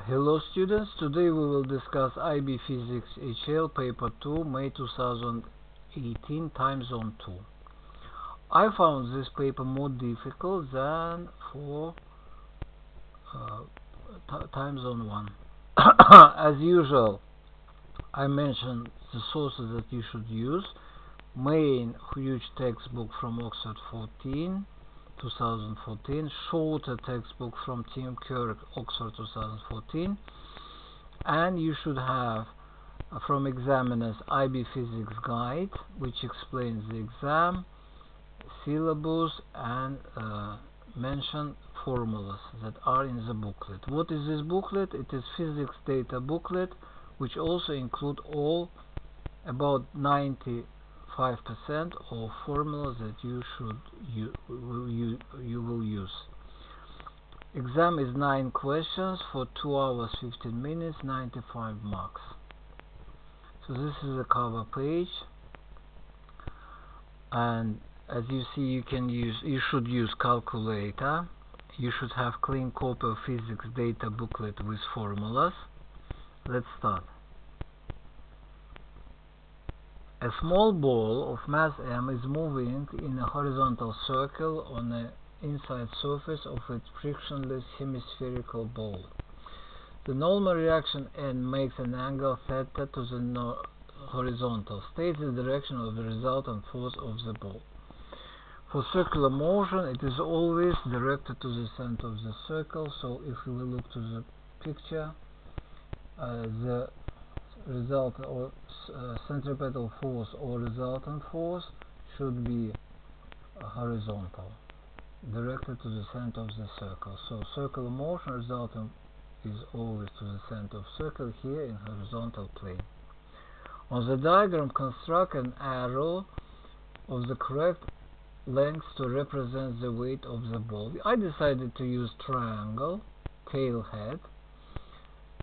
Hello students, today we will discuss IB Physics HL paper 2, May 2018, time zone 2. I found this paper more difficult than for time zone 1. As usual, I mentioned the sources that you should use. Main huge textbook from Oxford 2014, shorter textbook from Tim Kirk, Oxford 2014, and you should have from examiners IB Physics Guide, which explains the exam, syllabus, and mention formulas that are in the booklet. What is this booklet? It is physics data booklet, which also include all about 95% of formulas that you will use. Exam is 9 questions for 2 hours 15 minutes, 95 marks. So this is the cover page, and as you see, you should use calculator. You should have clean copy of physics data booklet with formulas. Let's start. A small ball of mass m is moving in a horizontal circle on the inside surface of its frictionless hemispherical ball. The normal reaction n makes an angle theta to the horizontal. State the direction of the resultant force of the ball. For circular motion, it is always directed to the center of the circle. So if we look to the picture, the result or centripetal force or resultant force should be horizontal, directed to the center of the circle. So circular motion resultant is always to the center of circle, here in horizontal plane. On the diagram, construct an arrow of the correct length to represent the weight of the ball. I decided to use triangle, tail head,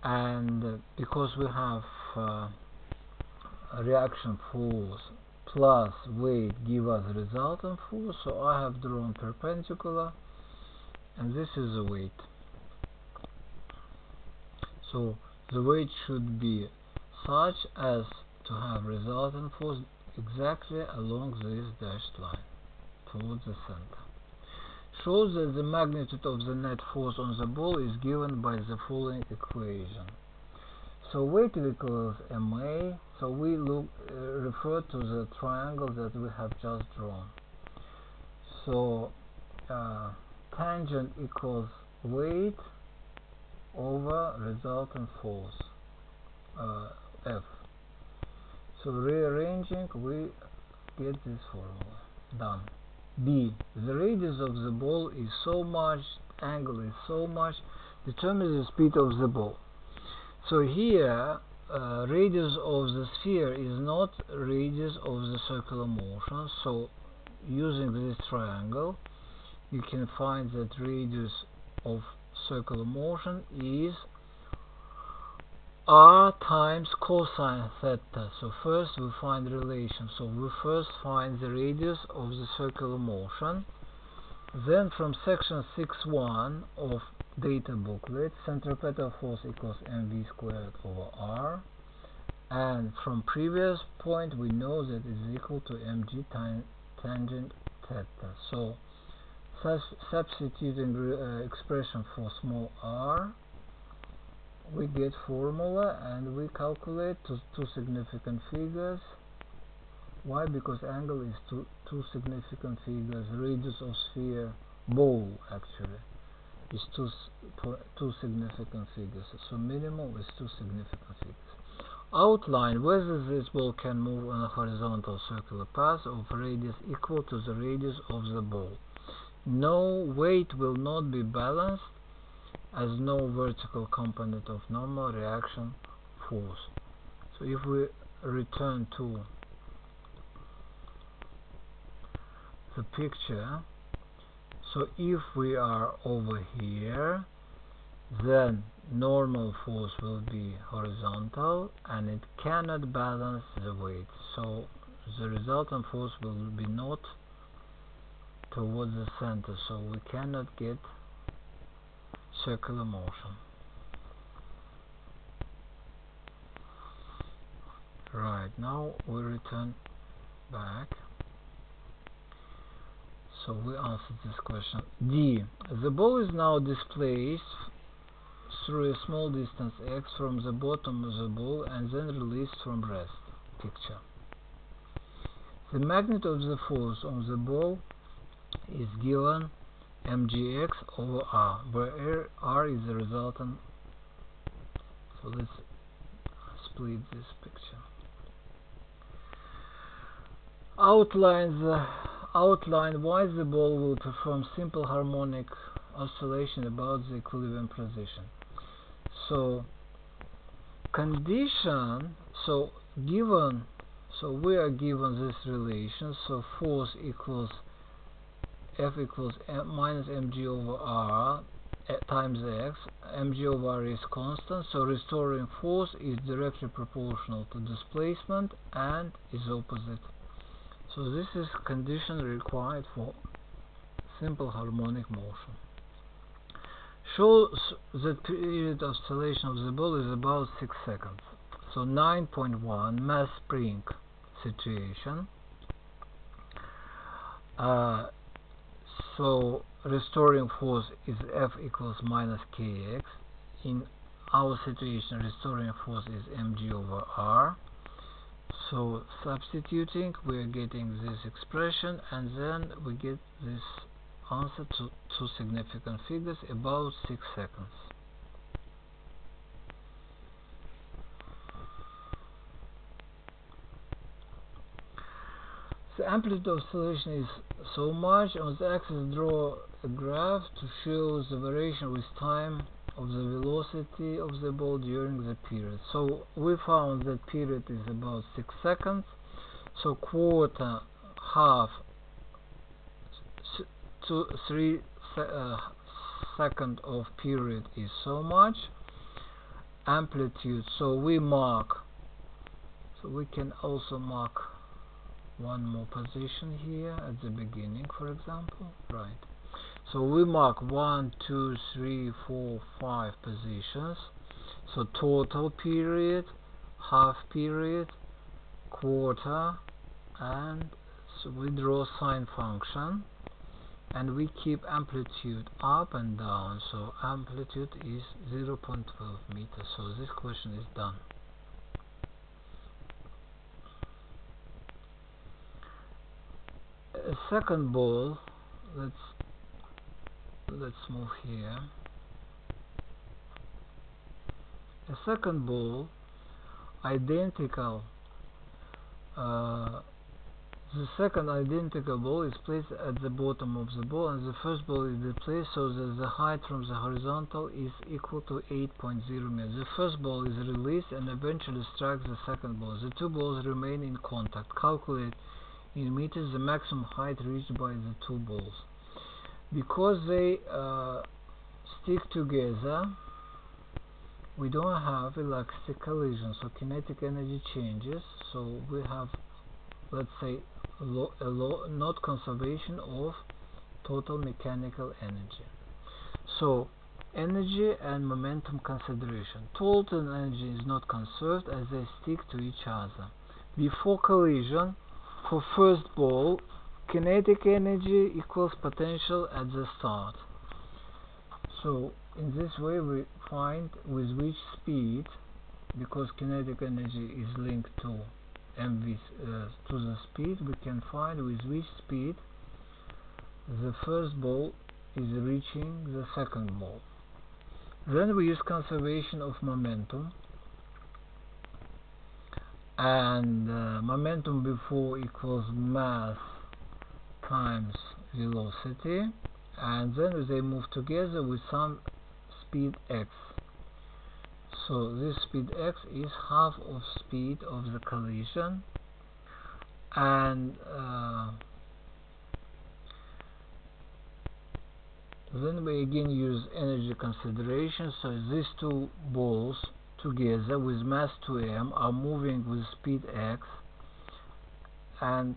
and because we have reaction force plus weight give us resultant force, so I have drawn perpendicular, and this is the weight. So the weight should be such as to have resultant force exactly along this dashed line towards the center. Shows that the magnitude of the net force on the ball is given by the following equation. So weight equals ma, so we refer to the triangle that we have just drawn. So tangent equals weight over resultant force, F. So rearranging, we get this formula. Done. B. The radius of the ball is so much, angle is so much, determine the speed of the ball. So here, radius of the sphere is not radius of the circular motion. So using this triangle, you can find that radius of circular motion is r times cosine theta. So first we find relation. So we first find the radius of the circular motion. Then from section 6.1 of data booklet, centripetal force equals mv squared over r. And from previous point we know that it is equal to mg tangent theta. So substituting expression for small r, we get formula and we calculate two significant figures. Why? Because angle is two significant figures. Radius of sphere, ball actually, is two significant figures. So minimum is two significant figures. Outline whether this ball can move on a horizontal circular path of radius equal to the radius of the ball. No, weight will not be balanced as no vertical component of normal reaction force. So if we return to the picture, so if we are over here, then normal force will be horizontal and it cannot balance the weight. So the resultant force will be not towards the center, so we cannot get circular motion. Right, now we return back. So we answered this question. D. The ball is now displaced through a small distance x from the bottom of the ball and then released from rest. Picture. The magnitude of the force on the ball is given mgx over r, where r is the resultant. So let's split this picture. Outline why the ball will perform simple harmonic oscillation about the equilibrium position. So condition, we are given this relation, so force equals F equals minus mg over r times x. Mg over r is constant, so restoring force is directly proportional to displacement and is opposite. So this is condition required for simple harmonic motion. Shows that period of oscillation of the ball is about 6 seconds. So 9.1 mass spring situation. So restoring force is F equals minus kx. In our situation, restoring force is mg over r. So substituting, we are getting this expression, and then we get this answer to two significant figures, about 6 seconds. The amplitude of oscillation is so much. On the axis, draw a graph to show the variation with time of the velocity of the ball during the period. So we found that period is about 6 seconds. So quarter, half, 3 second of period is so much. Amplitude, so we can also mark one more position here at the beginning, for example. Right. So we mark 1, 2, 3, 4, 5 positions. So total period, half period, quarter, and so we draw sine function, and we keep amplitude up and down. So amplitude is 0.12 meters. So this question is done. A second ball, let's move here. A second ball, identical. The second identical ball is placed at the bottom of the ball, and the first ball is displaced so that the height from the horizontal is equal to 8.0 meters. The first ball is released and eventually strikes the second ball. The two balls remain in contact. Calculate in meters the maximum height reached by the two balls. Because they stick together, we don't have elastic collision, so kinetic energy changes. So we have, let's say, not conservation of total mechanical energy. So energy and momentum consideration. Total energy is not conserved as they stick to each other. Before collision, for first ball, kinetic energy equals potential at the start. So in this way we find with which speed, because kinetic energy is linked to mv to the speed, we can find with which speed the first ball is reaching the second ball. Then we use conservation of momentum, and momentum before equals mass times velocity, and then they move together with some speed x. So this speed x is half of speed of the collision, and then we again use energy consideration. So these two balls together with mass 2m are moving with speed x, and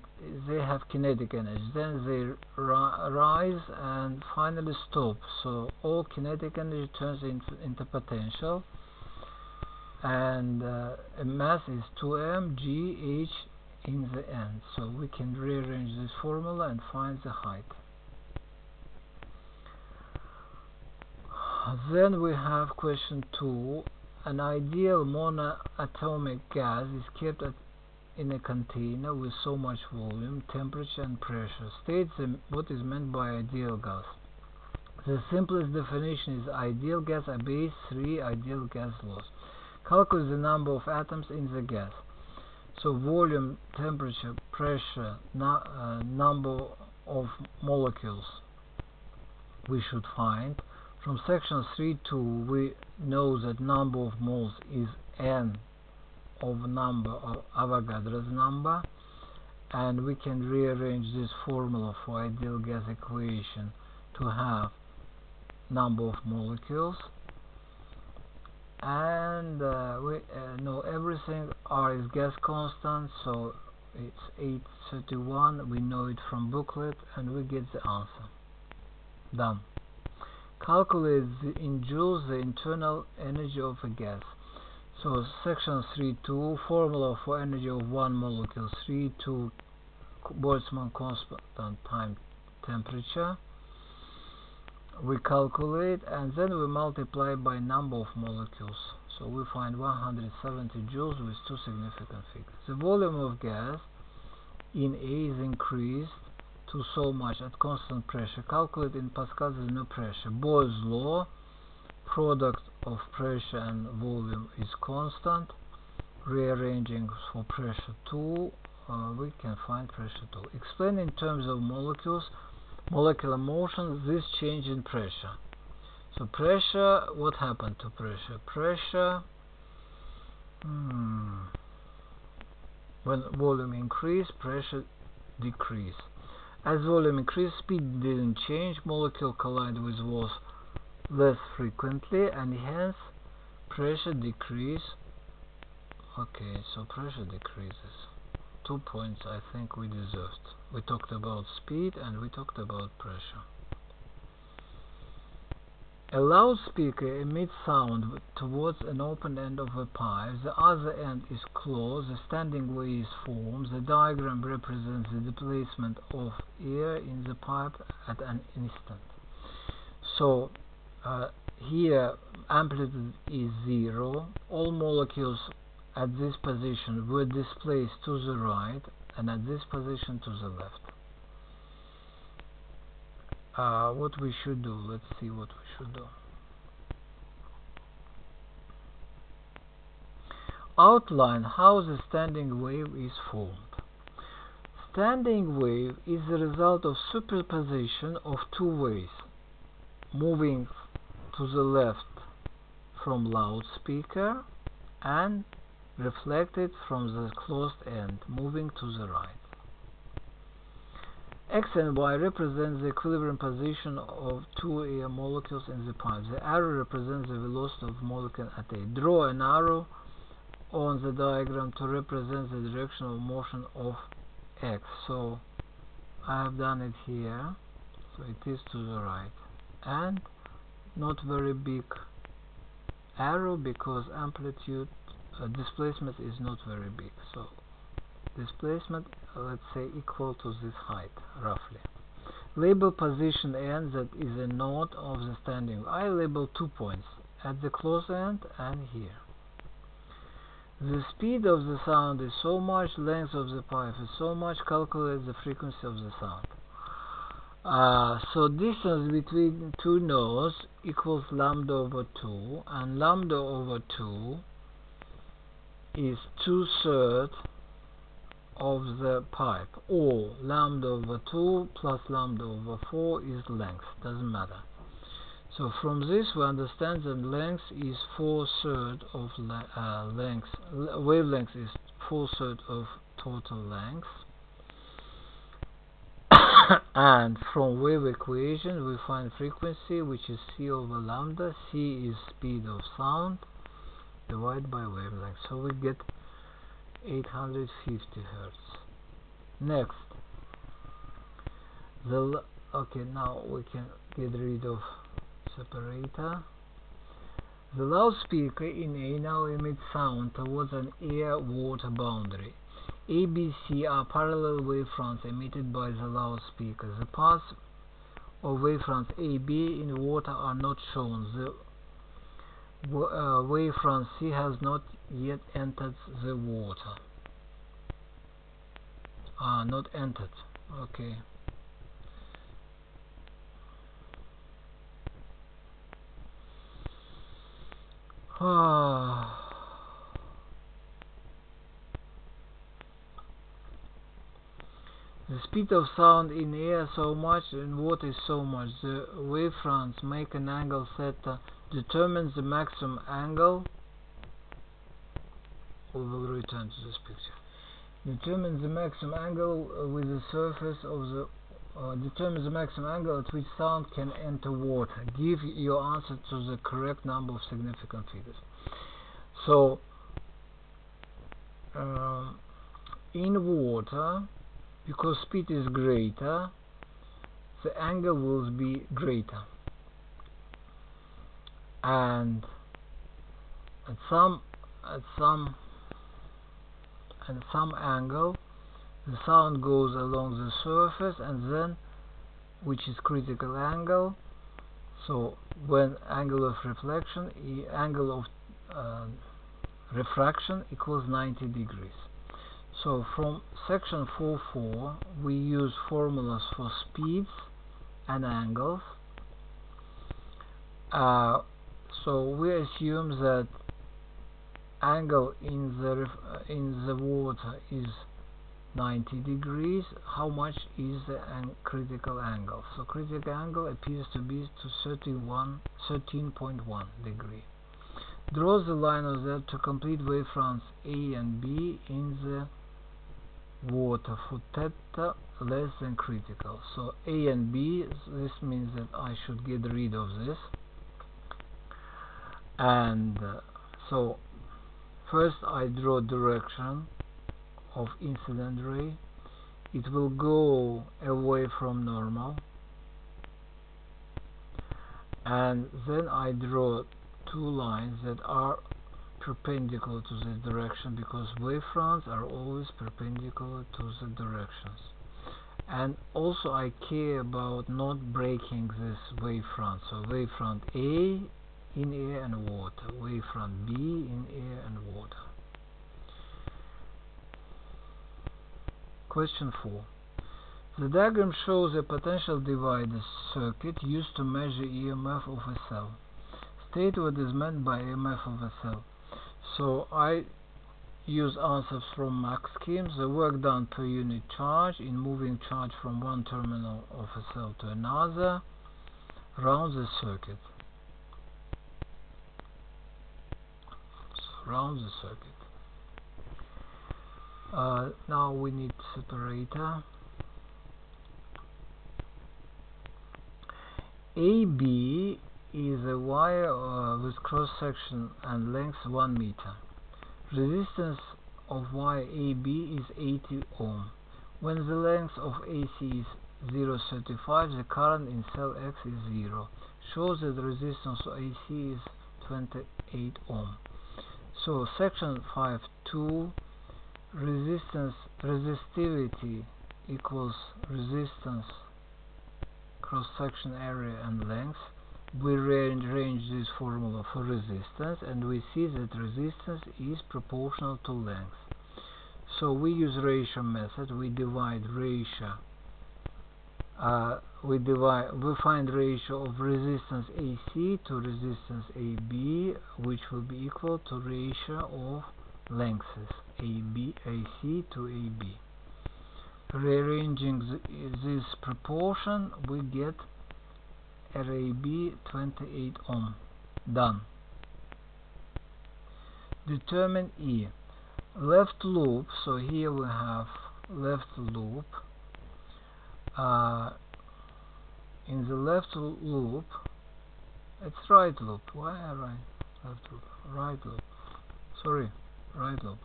they have kinetic energy. Then they rise and finally stop. So all kinetic energy turns into potential. and mass is 2m g h in the end. So we can rearrange this formula and find the height. Then we have question 2. An ideal monoatomic gas is kept in a container with so much volume, temperature and pressure. State what is meant by ideal gas. The simplest definition is ideal gas obeys 3 ideal gas laws. Calculate the number of atoms in the gas. So volume, temperature, pressure, number of molecules we should find. From section 3.2 we know that number of moles is n of number of Avogadro's number, and we can rearrange this formula for ideal gas equation to have number of molecules, and we know everything. R is gas constant, so it's 831. We know it from booklet, and we get the answer. Done. Calculate in joules the internal energy of a gas. So section 3.2, formula for energy of one molecule, 3.2 Boltzmann constant times temperature. We calculate and then we multiply by number of molecules. So we find 170 joules with two significant figures. The volume of gas in A is increased to so much at constant pressure. Calculate in Pascal the new pressure. Boyle's law, product of pressure and volume is constant. Rearranging for pressure 2, we can find pressure 2. Explain in terms of molecules, molecular motion, this change in pressure. So pressure, what happened to pressure? Pressure, when volume increased, pressure decreased. As volume increased, speed didn't change, molecule collide with walls less frequently, and hence pressure decrease. Okay, so pressure decreases. 2 points I think we deserved. We talked about speed and we talked about pressure. A loudspeaker emits sound towards an open end of a pipe. The other end is closed. A standing wave is formed. The diagram represents the displacement of air in the pipe at an instant. So here amplitude is 0. All molecules at this position were displaced to the right, and at this position to the left. What we should do, let's see what we should do. Outline how the standing wave is formed. Standing wave is the result of superposition of two waves moving to the left from loudspeaker and reflected from the closed end moving to the right. X and Y represent the equilibrium position of two air molecules in the pipe. The arrow represents the velocity of molecule at A. Draw an arrow on the diagram to represent the direction of motion of X. So I have done it here, so it is to the right, and not very big arrow because amplitude displacement is not very big. So displacement, let's say, equal to this height roughly. Label position N, that is a node of the standing. I label 2 points at the close end and here. The speed of the sound is so much, length of the pipe is so much. Calculate the frequency of the sound. So distance between two nodes equals lambda over 2, and lambda over 2 is 2/3 of the pipe, or lambda over 2 plus lambda over 4 is length, doesn't matter. So from this we understand that length is 4/3 of length, wavelength is 4/3 of total length. And from wave equation we find frequency, which is c over lambda. C is speed of sound divided by wavelength, so we get 850 Hertz. Next, okay, now we can get rid of separator. The loudspeaker in A now emits sound towards an air-water boundary. A, B, C are parallel wavefronts emitted by the loudspeaker. The paths of wavefronts A, B in water are not shown. The wavefront C has not yet entered the water. Not entered. Okay. The speed of sound in air so much, in water is so much. The wavefronts make an angle theta, determines the maximum angle. We will return to this picture. Determines the maximum angle with the surface of the. Determines the maximum angle at which sound can enter water. Give your answer to the correct number of significant figures. So, in water, because speed is greater, the angle will be greater, and at some angle the sound goes along the surface, and then, which is critical angle, so when angle of reflection, angle of refraction equals 90 degrees. So from section 4.4 we use formulas for speeds and angles. So we assume that angle in the water is 90 degrees. How much is the critical angle? So critical angle appears to be 13.1 degree. Draw the line of Z to complete wavefronts A and B in the water for theta less than critical. So A and B, this means that I should get rid of this. And so first I draw direction of incident ray. It will go away from normal, and then I draw two lines that are perpendicular to this direction, because wavefronts are always perpendicular to the directions. And also I care about not breaking this wavefront. So wavefront A in air and water, wavefront B in air and water. Question 4. The diagram shows a potential divider circuit used to measure EMF of a cell. State what is meant by EMF of a cell. So I use answers from Max schemes. The work done per unit charge in moving charge from one terminal of a cell to another round the circuit. So round the circuit. Now we need separator. AB is a wire with cross section and length 1 meter. Resistance of wire AB is 80 ohm. When the length of AC is 0.35, the current in cell X is 0. Shows that the resistance of AC is 28 ohm. So section 5.2, resistivity equals resistance, cross section area and length. We rearrange this formula for resistance, and we see that resistance is proportional to length. So we use ratio method. We divide ratio. We find ratio of resistance AC to resistance AB, which will be equal to ratio of lengths AC to AB. Rearranging this proportion, we get RAB 28 ohm. Done. Determine E. Left loop. So here we have left loop. In the left loop, it's right loop. Why right? Left loop. Right loop. Sorry. Right loop.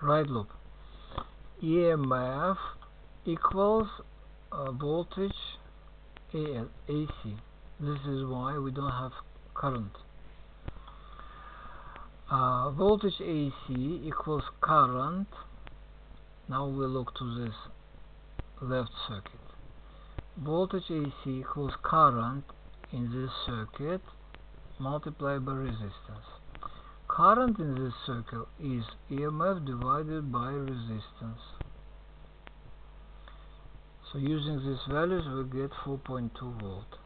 Right loop. EMF equals voltage AC. This is why we don't have current. Voltage AC equals current. Now we look to this left circuit. Voltage AC equals current in this circuit multiplied by resistance. Current in this circle is EMF divided by resistance. So using these values we get 4.2 volt.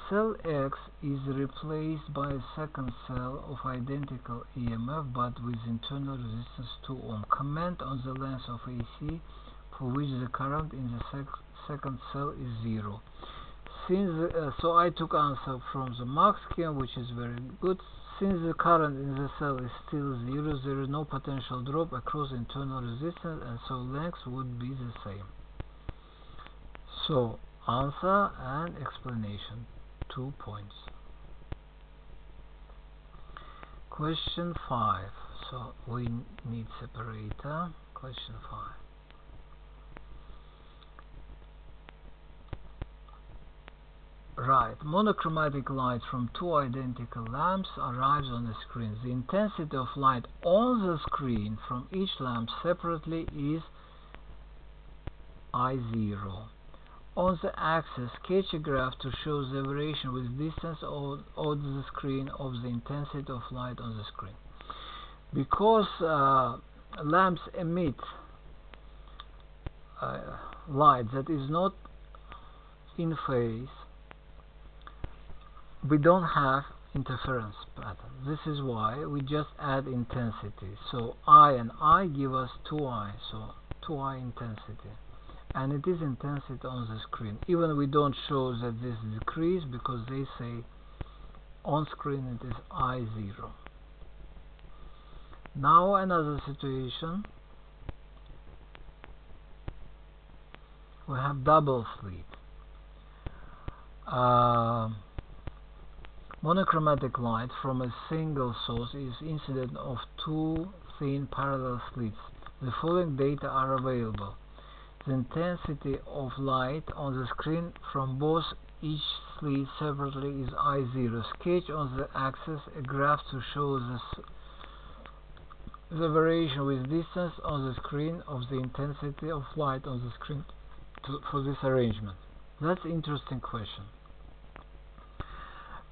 Cell X is replaced by a second cell of identical EMF but with internal resistance 2 ohm. Comment on the length of AC for which the current in the second cell is 0. So I took answer from the Mach scheme, which is very good. Since the current in the cell is still 0, there is no potential drop across internal resistance, and so length would be the same. So answer and explanation, 2 points. Question 5. So we need separator. Question 5. Right, monochromatic light from two identical lamps arrives on the screen. The intensity of light on the screen from each lamp separately is I0. On the axis, sketch a graph to show the variation with distance on the screen of the intensity of light on the screen. Because lamps emit light that is not in phase, we don't have interference pattern. This is why we just add intensity. So I and I give us 2I, so 2I intensity. And it is intensity on the screen. Even we don't show that this decrease because they say on screen it is I0. Now another situation. We have double slit. Monochromatic light from a single source is incident of two thin parallel slits. The following data are available. The intensity of light on the screen from both each slit separately is I0. Sketch on the axis a graph to show the variation with distance on the screen of the intensity of light on the screen for this arrangement. That's an interesting question.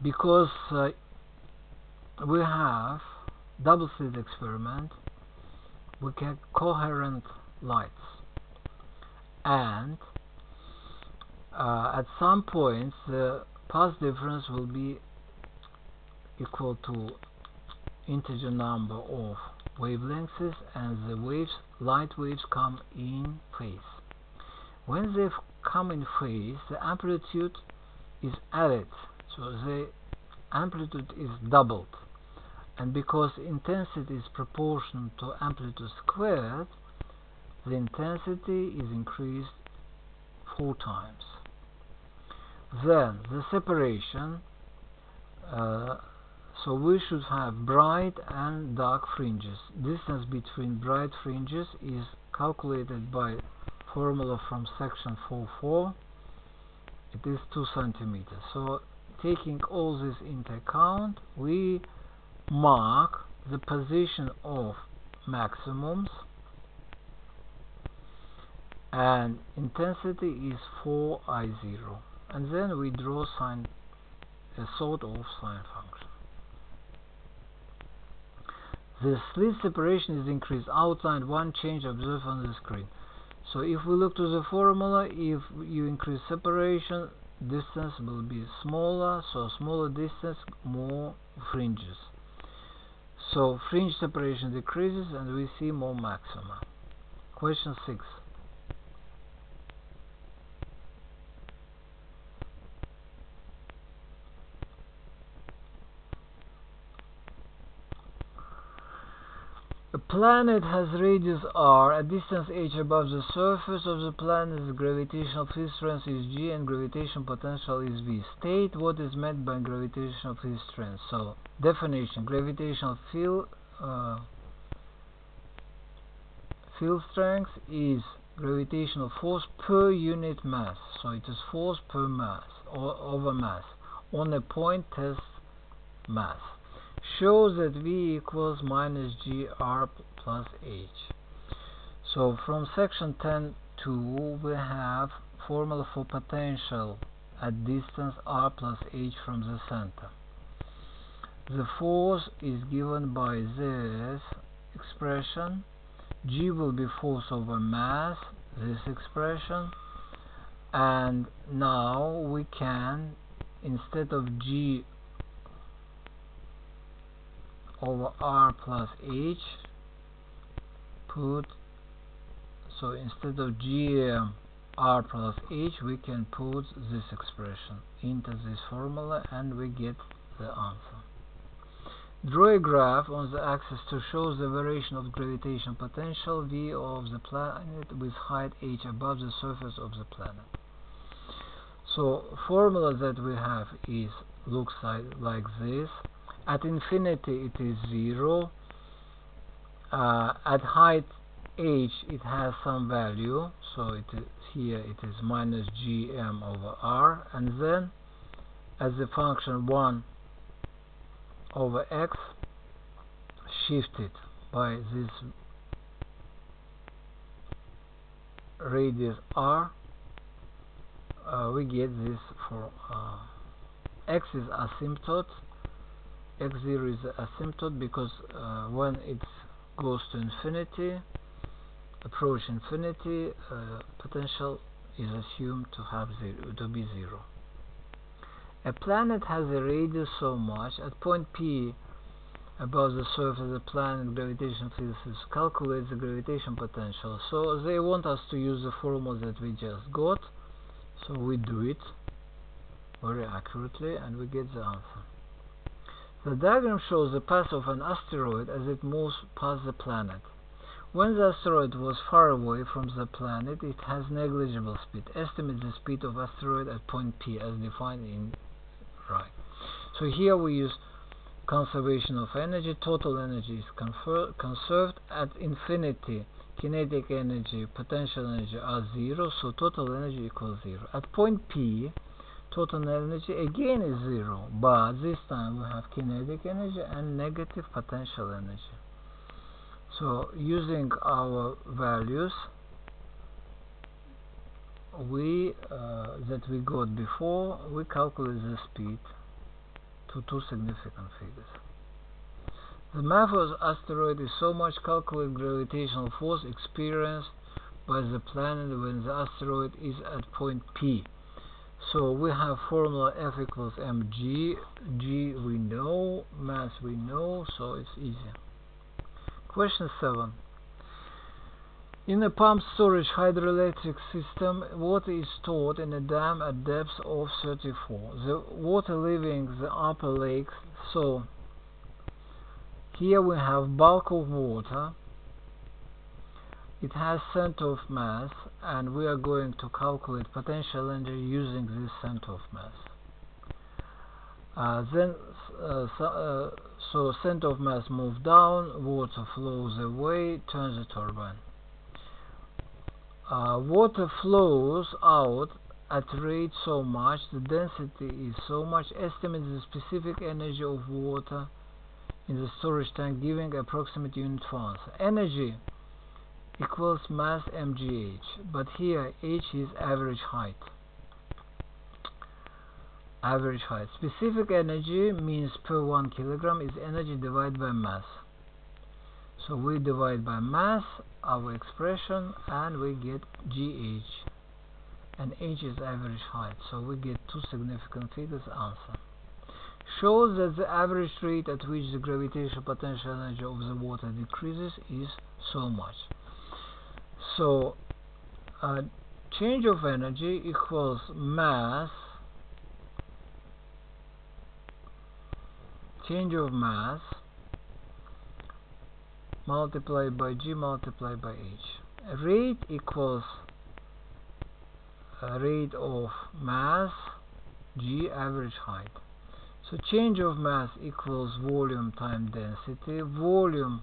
Because we have double slit experiment, we get coherent lights, and at some points the path difference will be equal to integer number of wavelengths, and the light waves come in phase. When they come in phase, the amplitude is added. So the amplitude is doubled, and because intensity is proportional to amplitude squared, the intensity is increased 4 times. Then the separation, so we should have bright and dark fringes. Distance between bright fringes is calculated by formula from section 4.4. It is 2 centimeters. So taking all this into account, we mark the position of maximums, and intensity is 4I0, and then we draw a sort of sine function. The slit separation is increased. Outline one change observed on the screen. So if we look to the formula, if you increase separation, distance will be smaller, so smaller distance, more fringes. So fringe separation decreases and we see more maxima. Question 6. A planet has radius r, a distance h above the surface of the planet, the gravitational field strength is g and gravitational potential is v. State what is meant by gravitational field strength. So definition: gravitational field strength is gravitational force per unit mass. So it is force per mass or over mass on a point test mass. Shows that V equals minus GR plus H. So from section 10.2 we have formula for potential at distance R plus H from the center. The force is given by this expression. G will be force over mass, this expression, and now we can, instead of G over R plus H, instead of G R plus H, we can put this expression into this formula and we get the answer. Draw a graph on the axis to show the variation of gravitational potential V of the planet with height h above the surface of the planet. So formula that we have looks like this. At infinity it is 0. At height h it has some value, so here it is minus gm over r, and then as the function 1 over x shifted by this radius r, we get this for x is asymptote. X0 is the asymptote because when it goes to infinity, approach infinity, potential is assumed to be 0. A planet has a radius so much. At point P above the surface of the planet, gravitation physicists calculate the gravitation potential. So they want us to use the formula that we just got. So we do it very accurately and we get the answer. The diagram shows the path of an asteroid as it moves past the planet. When the asteroid was far away from the planet, it has negligible speed. Estimate the speed of asteroid at point P as defined in right. So here we use conservation of energy. Total energy is conserved. At infinity, kinetic energy, potential energy are 0, so total energy equals 0. At point P, total energy again is 0, but this time we have kinetic energy and negative potential energy. So using our values that we got before, we calculate the speed to two significant figures. The mass of the asteroid is so much. Calculate gravitational force experienced by the planet when the asteroid is at point P. So we have formula F equals mg. G we know, mass we know, so it's easy. Question 7. In a pumped storage hydroelectric system, water is stored in a dam at depth of 34. The water leaving the upper lake, so here we have bulk of water. It has center of mass, and we are going to calculate potential energy using this center of mass. So center of mass moves down, water flows away, turns the turbine. Water flows out at rate so much, the density is so much. Estimate the specific energy of water in the storage tank, giving approximate unit for answer. Energy equals mass mgh, but here h is average height. Average height. Specific energy means per 1 kilogram is energy divided by mass. So we divide by mass our expression and we get gh, and h is average height, so we get two significant figures. Answer. Shows that the average rate at which the gravitational potential energy of the water decreases is so much. So change of energy equals mass, change of mass multiplied by g multiplied by h. Rate equals rate of mass g average height. So change of mass equals volume times density. Volume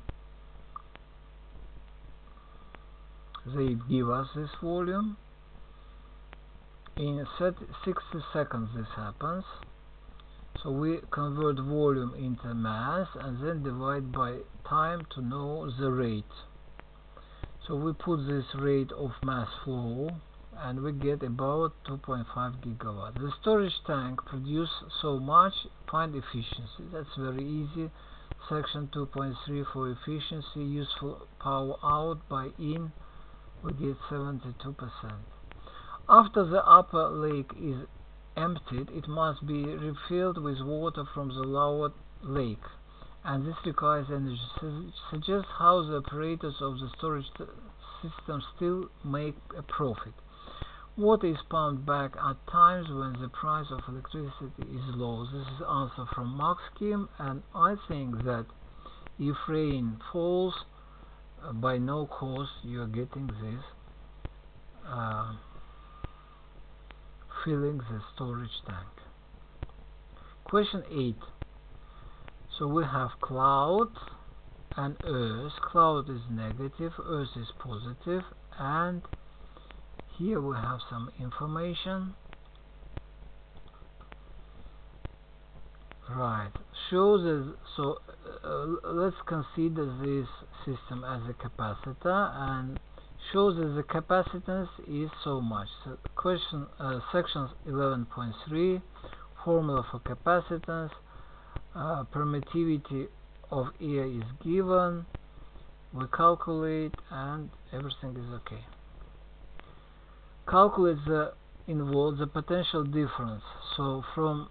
they give us this volume. In 60 seconds this happens. So we convert volume into mass and then divide by time to know the rate. So we put this rate of mass flow and we get about 2.5 gigawatt. The storage tank produces so much, find efficiency. That's very easy. Section 2.3 for efficiency, useful power out by in, we get 72%. After the upper lake is emptied, it must be refilled with water from the lower lake, and this requires energy. Suggests how the operators of the storage system still make a profit. Water is pumped back at times when the price of electricity is low. This is answer from Max scheme, and I think that if rain falls by no cost, you are getting this filling the storage tank. Question 8. So we have cloud and Earth. Cloud is negative, Earth is positive, and here we have some information. Right. Shows so let's consider this system as a capacitor and shows that the capacitance is so much. So question sections 11.3, formula for capacitance. Permittivity of air is given. We calculate and everything is okay. Calculate the involves the potential difference. So from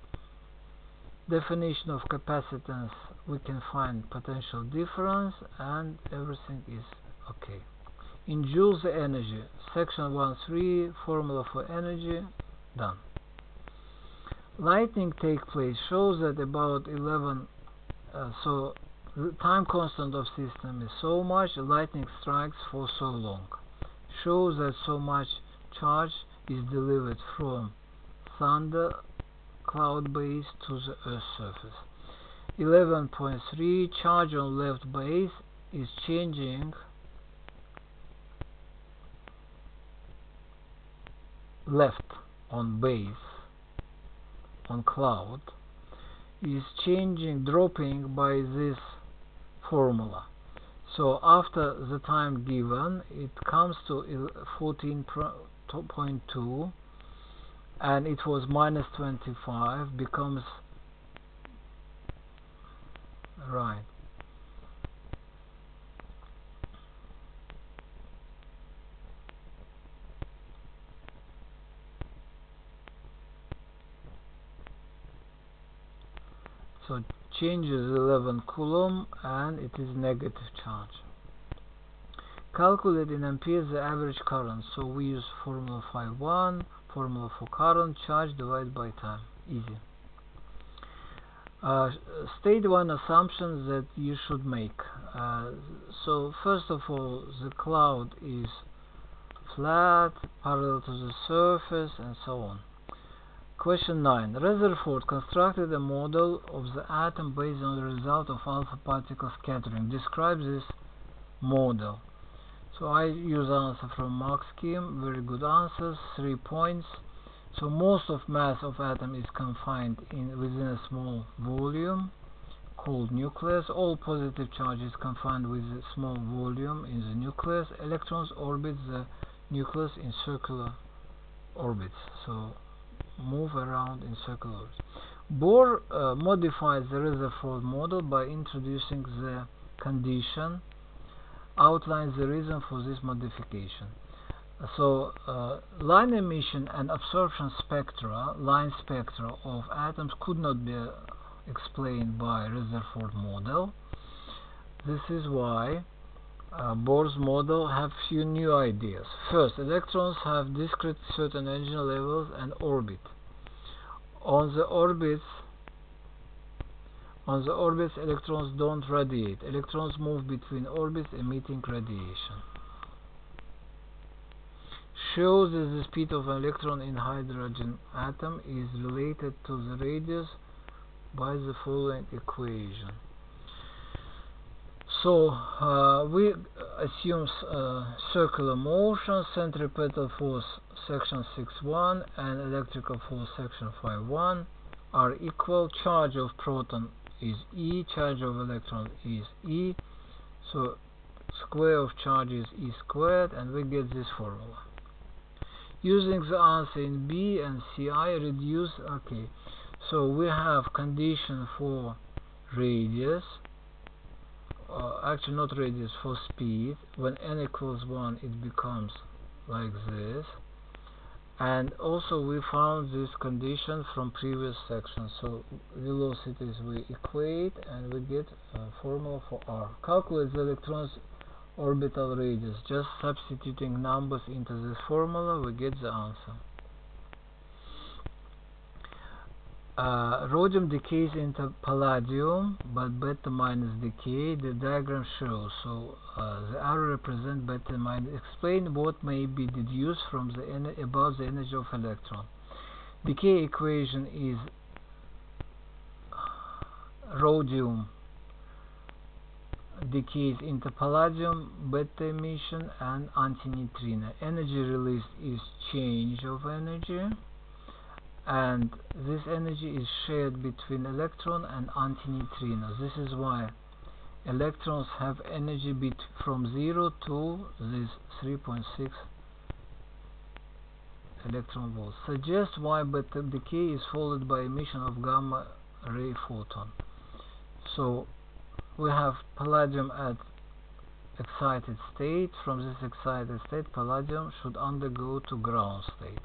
definition of capacitance we can find potential difference and everything is okay. In joules the energy, section 1.3, formula for energy, done. Lightning take place, shows that about 11, so the time constant of system is so much, lightning strikes for so long. Shows that so much charge is delivered from thunder cloud base to the Earth surface. 11.3, charge on left base is changing left on base on cloud is changing, dropping by this formula. So after the time given it comes to 14.2 and it was minus 25, becomes right. So changes 11 coulomb and it is negative charge. Calculate in amperes the average current. So we use formula 5.1, formula for current, charge divided by time. Easy. State one assumption that you should make. So first of all, the cloud is flat, parallel to the surface, and so on. Question 9. Rutherford constructed a model of the atom based on the result of alpha particle scattering. Describe this model. So I use answer from Max scheme. Very good answers. 3 points. So most of mass of atom is confined within a small volume called nucleus. All positive charge is confined with a small volume in the nucleus. Electrons orbit the nucleus in circular orbits. So move around in circular orbits. Bohr modified the Rutherford model by introducing the condition, outlines the reason for this modification. So line emission and absorption spectra, line spectra of atoms could not be explained by Rutherford model. This is why Bohr's model have few new ideas. First, electrons have discrete certain energy levels and orbit. On the orbits, electrons don't radiate. Electrons move between orbits emitting radiation. Shows that the speed of an electron in hydrogen atom is related to the radius by the following equation. So we assume circular motion, centripetal force section 6.1 and electrical force section 5.1 are equal. Charge of proton is E, charge of electron is E, so square of charge is E squared, and we get this formula. Using the answer in B and C, I reduce. Okay, so we have condition for radius, actually not radius, for speed. When n equals 1 it becomes like this, and also we found this condition from previous section. So velocities we equate and we get a formula for r. Calculate the electron's orbital radius. Just substituting numbers into this formula we get the answer. Rhodium decays into palladium, but beta minus decay. The diagram shows. So the arrow represents beta minus. Explain what may be deduced from the about the energy of electron. Decay equation is rhodium decays into palladium, beta emission, and antineutrino. Energy released is change of energy, and this energy is shared between electron and antineutrino. This is why electrons have energy from 0 to this 3.6 electron volts. Suggest why beta decay is followed by emission of gamma ray photon. So we have palladium at excited state. From this excited state, palladium should undergo to ground state,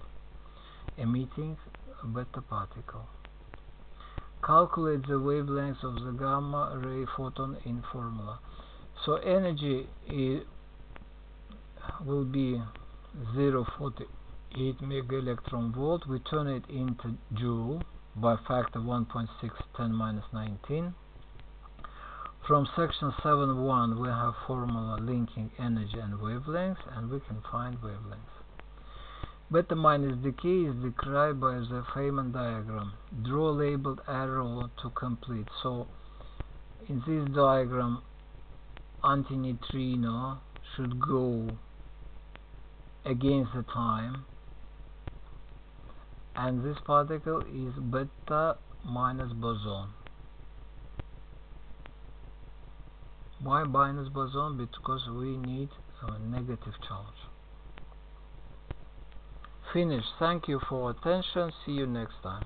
emitting a beta particle. Calculate the wavelength of the gamma ray photon in formula. So energy will be 0.48 mega electron volt. We turn it into joule by factor 1.6 10 minus 19. From section 7.1 we have formula linking energy and wavelength, and we can find wavelength. Beta minus decay is described by the Feynman diagram. Draw labeled arrow to complete. So in this diagram, antineutrino should go against the time, and this particle is beta minus boson. Why minus boson? Because we need a negative charge. Finished. Thank you for attention. See you next time.